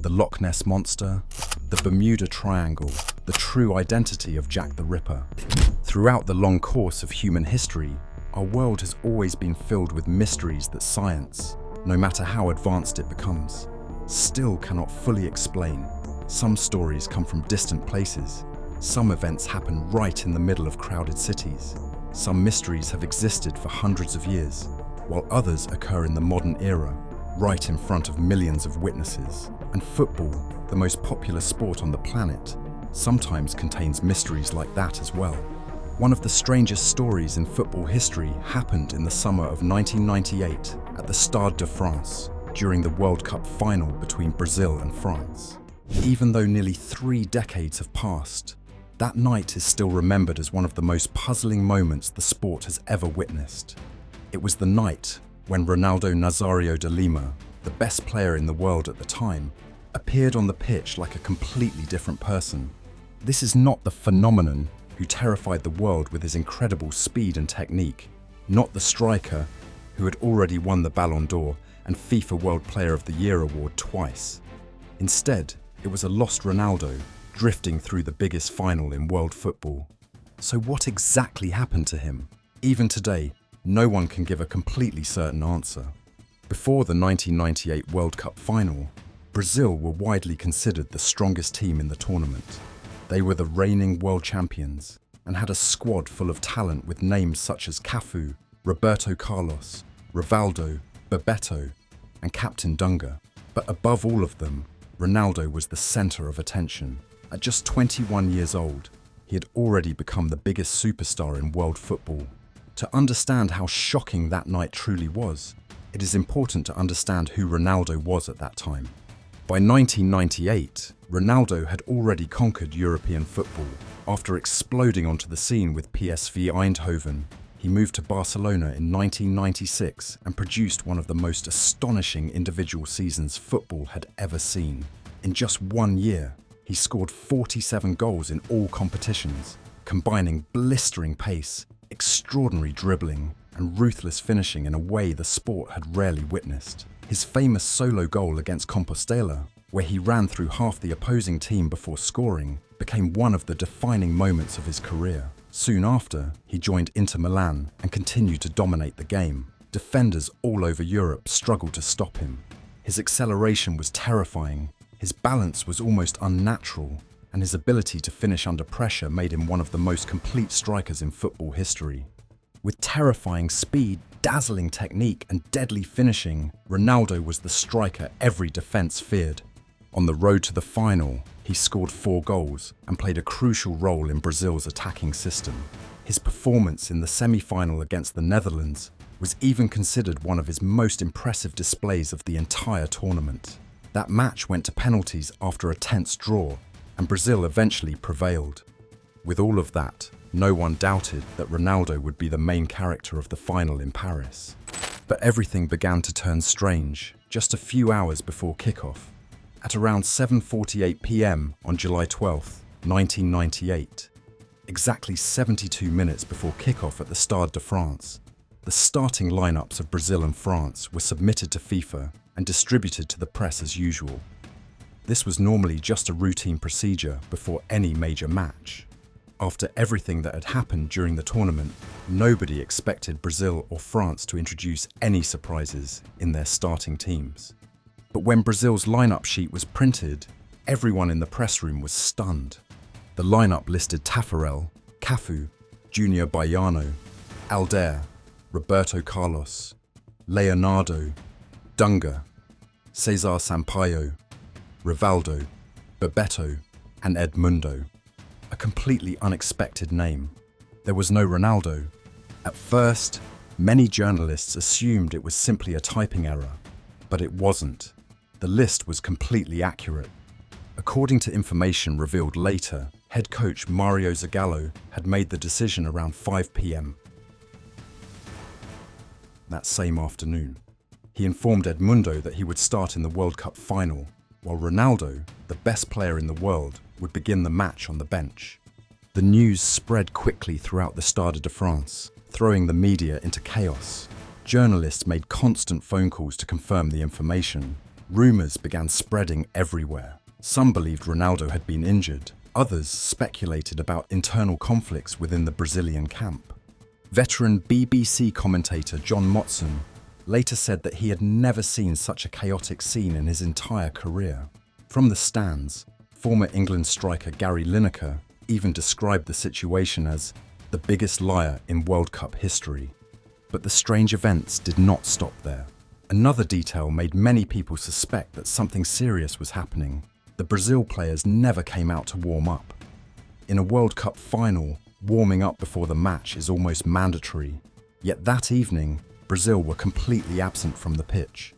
The Loch Ness Monster, the Bermuda Triangle, the true identity of Jack the Ripper. Throughout the long course of human history, our world has always been filled with mysteries that science, no matter how advanced it becomes, still cannot fully explain. Some stories come from distant places. Some events happen right in the middle of crowded cities. Some mysteries have existed for hundreds of years, while others occur in the modern era, right in front of millions of witnesses. And football, the most popular sport on the planet, sometimes contains mysteries like that as well. One of the strangest stories in football history happened in the summer of 1998 at the Stade de France during the World Cup final between Brazil and France. Even though nearly 3 decades have passed, that night is still remembered as one of the most puzzling moments the sport has ever witnessed. It was the night when Ronaldo Nazario de Lima, the best player in the world at the time, appeared on the pitch like a completely different person. This is not the phenomenon who terrified the world with his incredible speed and technique, not the striker who had already won the Ballon d'Or and FIFA World Player of the Year award twice. Instead, it was a lost Ronaldo drifting through the biggest final in world football. So what exactly happened to him? Even today, no one can give a completely certain answer. Before the 1998 World Cup final, Brazil were widely considered the strongest team in the tournament. They were the reigning world champions and had a squad full of talent with names such as Cafu, Roberto Carlos, Rivaldo, Bebeto, and Captain Dunga. But above all of them, Ronaldo was the center of attention. At just 21 years old, he had already become the biggest superstar in world football. To understand how shocking that night truly was, it is important to understand who Ronaldo was at that time. By 1998, Ronaldo had already conquered European football. After exploding onto the scene with PSV Eindhoven, he moved to Barcelona in 1996 and produced one of the most astonishing individual seasons football had ever seen. In just 1 year, he scored 47 goals in all competitions, combining blistering pace, extraordinary dribbling, and ruthless finishing in a way the sport had rarely witnessed. His famous solo goal against Compostela, where he ran through half the opposing team before scoring, became one of the defining moments of his career. Soon after, he joined Inter Milan and continued to dominate the game. Defenders all over Europe struggled to stop him. His acceleration was terrifying, his balance was almost unnatural, and his ability to finish under pressure made him one of the most complete strikers in football history. With terrifying speed, dazzling technique, and deadly finishing, Ronaldo was the striker every defense feared. On the road to the final, he scored 4 goals and played a crucial role in Brazil's attacking system. His performance in the semi-final against the Netherlands was even considered one of his most impressive displays of the entire tournament. That match went to penalties after a tense draw, and Brazil eventually prevailed. With all of that, no one doubted that Ronaldo would be the main character of the final in Paris. But everything began to turn strange just a few hours before kickoff. At around 7:48 p.m. on July 12, 1998, exactly 72 minutes before kickoff at the Stade de France, the starting lineups of Brazil and France were submitted to FIFA and distributed to the press as usual. This was normally just a routine procedure before any major match. After everything that had happened during the tournament, nobody expected Brazil or France to introduce any surprises in their starting teams. But when Brazil's lineup sheet was printed, everyone in the press room was stunned. The lineup listed Tafarel, Cafu, Junior Baiano, Alder, Roberto Carlos, Leonardo, Dunga, Cesar Sampaio, Rivaldo, Bebeto, and Edmundo. A completely unexpected name. There was no Ronaldo. At first, many journalists assumed it was simply a typing error, but it wasn't. The list was completely accurate. According to information revealed later, head coach Mario Zagallo had made the decision around 5 p.m. that same afternoon. He informed Edmundo that he would start in the World Cup final, while Ronaldo, the best player in the world, would begin the match on the bench. The news spread quickly throughout the Stade de France, throwing the media into chaos. Journalists made constant phone calls to confirm the information, Rumors began spreading everywhere. Some believed Ronaldo had been injured. Others speculated about internal conflicts within the Brazilian camp. Veteran BBC commentator John Motson later said that he had never seen such a chaotic scene in his entire career. From the stands, former England striker Gary Lineker even described the situation as the biggest liar in World Cup history. But the strange events did not stop there. Another detail made many people suspect that something serious was happening. The Brazil players never came out to warm up. In a World Cup final, warming up before the match is almost mandatory. Yet that evening, Brazil were completely absent from the pitch.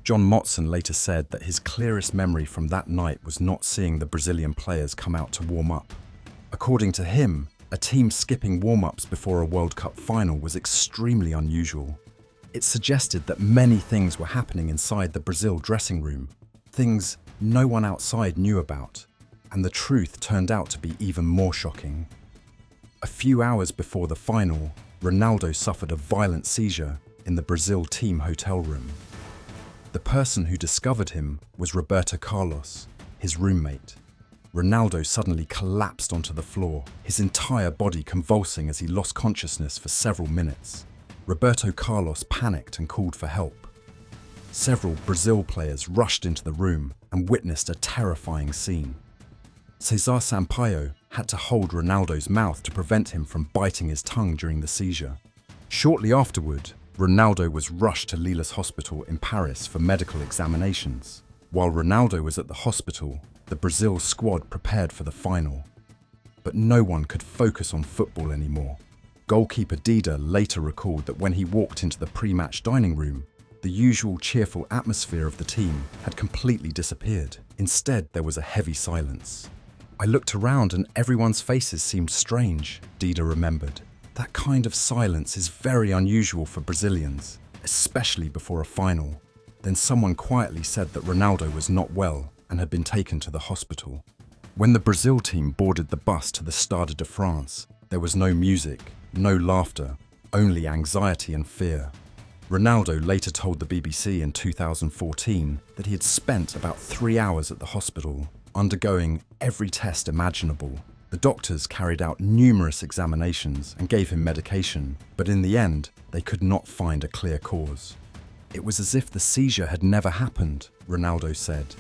John Motson later said that his clearest memory from that night was not seeing the Brazilian players come out to warm up. According to him, a team skipping warm-ups before a World Cup final was extremely unusual. It suggested that many things were happening inside the Brazil dressing room, things no one outside knew about, and the truth turned out to be even more shocking. A few hours before the final, Ronaldo suffered a violent seizure in the Brazil team hotel room. The person who discovered him was Roberto Carlos, his roommate. Ronaldo suddenly collapsed onto the floor, his entire body convulsing as he lost consciousness for several minutes. Roberto Carlos panicked and called for help. Several Brazil players rushed into the room and witnessed a terrifying scene. Cesar Sampaio had to hold Ronaldo's mouth to prevent him from biting his tongue during the seizure. Shortly afterward, Ronaldo was rushed to Lilas Hospital in Paris for medical examinations. While Ronaldo was at the hospital, the Brazil squad prepared for the final. But no one could focus on football anymore. Goalkeeper Dida later recalled that when he walked into the pre-match dining room, the usual cheerful atmosphere of the team had completely disappeared. Instead, there was a heavy silence. "I looked around and everyone's faces seemed strange," Dida remembered. That kind of silence is very unusual for Brazilians, especially before a final. Then someone quietly said that Ronaldo was not well and had been taken to the hospital. When the Brazil team boarded the bus to the Stade de France, there was no music, no laughter, only anxiety and fear. Ronaldo later told the BBC in 2014 that he had spent about 3 hours at the hospital, undergoing every test imaginable. The doctors carried out numerous examinations and gave him medication, but in the end, they could not find a clear cause. "It was as if the seizure had never happened," Ronaldo said.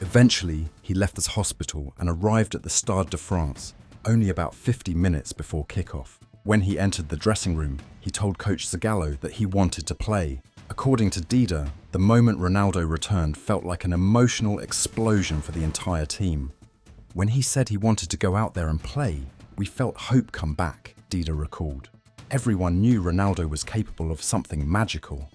Eventually, he left the hospital and arrived at the Stade de France only about 50 minutes before kickoff. When he entered the dressing room, he told coach Zagallo that he wanted to play. According to Dida, the moment Ronaldo returned felt like an emotional explosion for the entire team. "When he said he wanted to go out there and play, we felt hope come back," Dida recalled. Everyone knew Ronaldo was capable of something magical.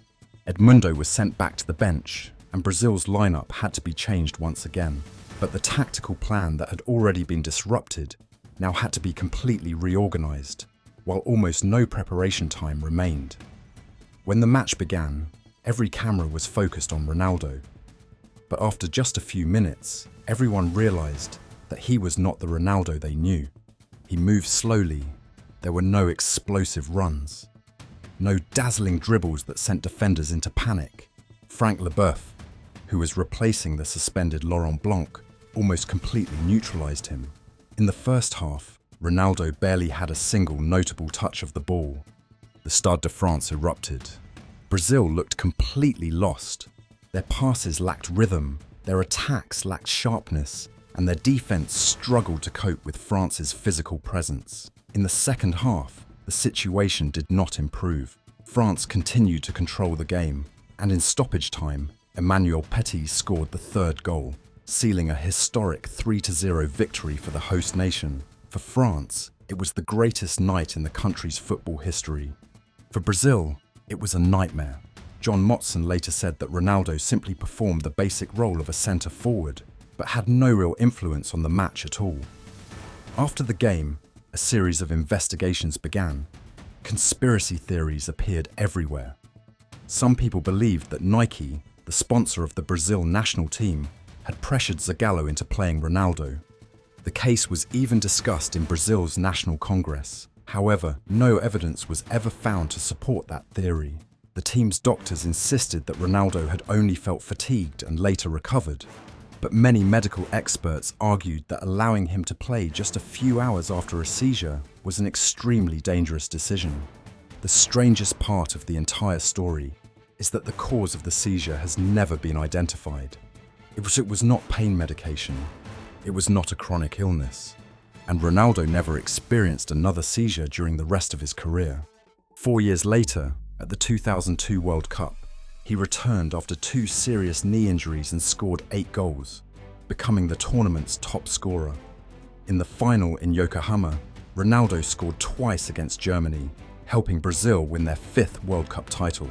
Edmundo was sent back to the bench, and Brazil's lineup had to be changed once again. But the tactical plan that had already been disrupted now had to be completely reorganized, while almost no preparation time remained. When the match began, every camera was focused on Ronaldo. But after just a few minutes, everyone realized that he was not the Ronaldo they knew. He moved slowly. There were no explosive runs, no dazzling dribbles that sent defenders into panic. Frank Leboeuf, who was replacing the suspended Laurent Blanc, almost completely neutralized him. In the first half, Ronaldo barely had a single notable touch of the ball. The Stade de France erupted. Brazil looked completely lost. Their passes lacked rhythm, their attacks lacked sharpness, and their defense struggled to cope with France's physical presence. In the second half, the situation did not improve. France continued to control the game, and in stoppage time, Emmanuel Petit scored the third goal, sealing a historic 3-0 victory for the host nation. For France, it was the greatest night in the country's football history. For Brazil, it was a nightmare. John Motson later said that Ronaldo simply performed the basic role of a centre forward, but had no real influence on the match at all. After the game, a series of investigations began. Conspiracy theories appeared everywhere. Some people believed that Nike, the sponsor of the Brazil national team, had pressured Zagallo into playing Ronaldo. The case was even discussed in Brazil's National Congress. However, no evidence was ever found to support that theory. The team's doctors insisted that Ronaldo had only felt fatigued and later recovered, but many medical experts argued that allowing him to play just a few hours after a seizure was an extremely dangerous decision. The strangest part of the entire story is that the cause of the seizure has never been identified. It was not pain medication, it was not a chronic illness, and Ronaldo never experienced another seizure during the rest of his career. 4 years later, at the 2002 World Cup, he returned after 2 serious knee injuries and scored 8 goals, becoming the tournament's top scorer. In the final in Yokohama, Ronaldo scored twice against Germany, helping Brazil win their 5th World Cup title.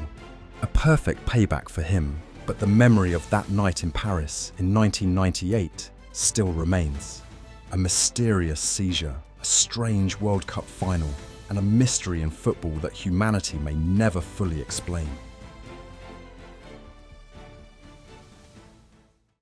A perfect payback for him, but the memory of that night in Paris in 1998 still remains. A mysterious seizure, a strange World Cup final, and a mystery in football that humanity may never fully explain.